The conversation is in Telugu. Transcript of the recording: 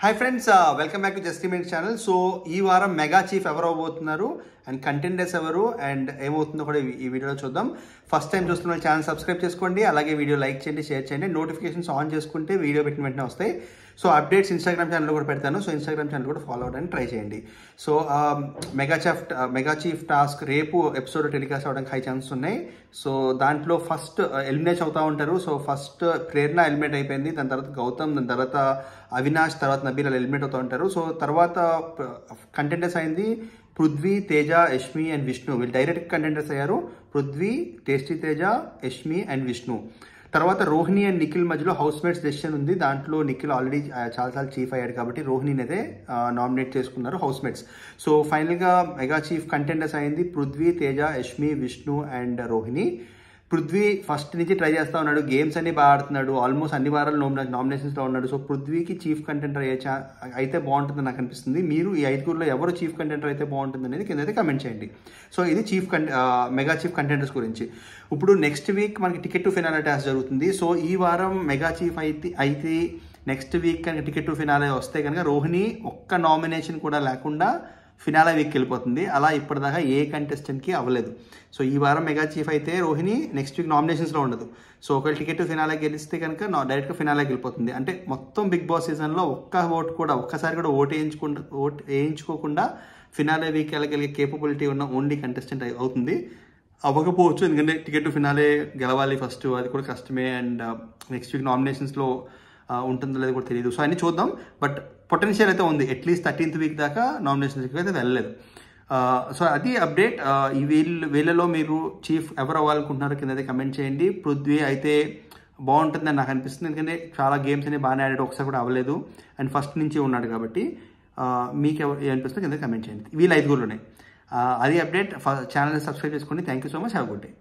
Hi friends, welcome back to just minute channel. So ఈ వారం మెగా చీఫ్ ఎవరు అవబోతున్నారు అండ్ కంటెండర్స్ ఎవరు అండ్ ఏమవుతుందో కూడా ఈ వీడియోలో చూద్దాం. ఫస్ట్ టైం చూస్తున్న ఛానల్ సబ్స్క్రైబ్ చేసుకోండి, అలాగే వీడియో లైక్ చేయండి, షేర్ చేయండి, నోటిఫికేషన్స్ ఆన్ చేసుకుంటే వీడియో పెట్టిన వెంటనే వస్తాయి. సో అప్డేట్స్ ఇన్స్టాగ్రామ్ ఛానల్లో కూడా పెడతాను, సో ఇన్స్టాగ్రామ్ ఛానల్ కూడా ఫాలో అవడానికి ట్రై చేయండి. సో మెగా చీఫ్ టాస్క్ రేపు ఎపిసోడ్ టెలికాస్ట్ అవడానికి హై ఛాన్సెస్ ఉన్నాయి. సో దాంట్లో ఫస్ట్ ఎలిమినేట్ అవుతూ ఉంటారు. సో ఫస్ట్ ప్రేరణ ఎలిమినేట్ అయిపోయింది, దాని తర్వాత గౌతమ్, దాని తర్వాత అవినాష్, తర్వాత నబీల్ ఎలిమినేట్ అవుతూ ఉంటారు. సో తర్వాత కంటెండర్స్ అయింది పృథ్వీ, తేజ, యష్మి అండ్ విష్ణు. వీళ్ళు డైరెక్ట్ కంటెండర్స్ అయ్యారు. Prithvi, tasty Teja, Yashmi and Vishnu. తర్వాత రోహిణి అండ్ నిఖిల్ మధ్యలో హౌస్ మేట్స్ డెసిషన్ ఉంది. దాంట్లో నిఖిల్ ఆల్రెడీ చాలాసార్లు చీఫ్ అయ్యాడు కాబట్టి రోహిణిని అయితే నామినేట్ చేసుకున్నారు హౌస్ మేట్స్. సో ఫైనల్గా మెగా చీఫ్ కంటెండర్స్ అయింది పృథ్వీ, తేజ, యష్మి, విష్ణు అండ్ రోహిణి. పృథ్వీ ఫస్ట్ నుంచి ట్రై చేస్తూ ఉన్నాడు, గేమ్స్ అన్ని బాగా ఆడుతున్నాడు, ఆల్మోస్ట్ అన్ని వారాలు నామినేషన్స్లో ఉన్నాడు. సో పృథ్వీకి చీఫ్ కంటెండర్ అయితే బాగుంటుందని నాకు అనిపిస్తుంది. మీరు ఈ ఐదుగురులో ఎవరు చీఫ్ కంటెండర్ అయితే బాగుంటుంది అనేది కింద అయితే కమెంట్ చేయండి. సో ఇది మెగా చీఫ్ కంటెండర్స్ గురించి. ఇప్పుడు నెక్స్ట్ వీక్ మనకి టికెట్ టు ఫినాలే టాస్క్ జరుగుతుంది. సో ఈ వారం మెగా చీఫ్ అయితే నెక్స్ట్ వీక్ కనుక టికెట్ టు ఫినాలే వస్తే కనుక రోహిణి ఒక్క నామినేషన్ కూడా లేకుండా ఫినాలే వీక్కి వెళ్ళిపోతుంది. అలా ఇప్పటిదాకా ఏ కంటెస్టెంట్కి అవ్వలేదు. సో ఈ వారం మెగా చీఫ్ అయితే రోహిణి నెక్స్ట్ వీక్ నామినేషన్స్లో ఉండదు. సో ఒకవేళ టికెట్ ఫినాలే గెలిస్తే కనుక డైరెక్ట్గా ఫినాలేకి వెళ్ళిపోతుంది. అంటే మొత్తం బిగ్ బాస్ సీజన్లో ఒక్కసారి కూడా ఓటు వేయించుకోకుండా ఫినాలే వీక్ వెళ్ళగలిగే కేపబిలిటీ ఉన్న ఓన్లీ కంటెస్టెంట్ అవుతుంది. అవ్వకపోవచ్చు, ఎందుకంటే టికెట్ ఫినాలే గెలవాలి ఫస్ట్, అది కూడా కష్టమే. అండ్ నెక్స్ట్ వీక్ నామినేషన్స్లో ఉంటుందో లేదో కూడా తెలియదు. సో అన్ని చూద్దాం, బట్ పొటెన్షియల్ అయితే ఉంది. అట్లీస్ట్ 13th వీక్ దాకా నామినేషన్స్కి అయితే వెళ్ళలేదు. సో అది అప్డేట్. ఈ వీళ్ళలో మీరు చీఫ్ ఎవరు అవ్వాలనుకుంటున్నారో కింద అయితే కమెంట్ చేయండి. పృథ్వీ అయితే బాగుంటుందని నాకు అనిపిస్తుంది, ఎందుకంటే చాలా గేమ్స్ అనేవి బాగానే ఆడాడు, ఒకసారి కూడా అవ్వలేదు అండ్ ఫస్ట్ నుంచి ఉన్నాడు కాబట్టి. మీకు ఏమనిపిస్తుందో కింద కమెంట్ చేయండి. వీళ్ళు 5 గురులు ఉన్నాయి. అది అప్డేట్. ఛానల్ని సబ్స్క్రైబ్ చేసుకోండి. Thank you so much. Have good day.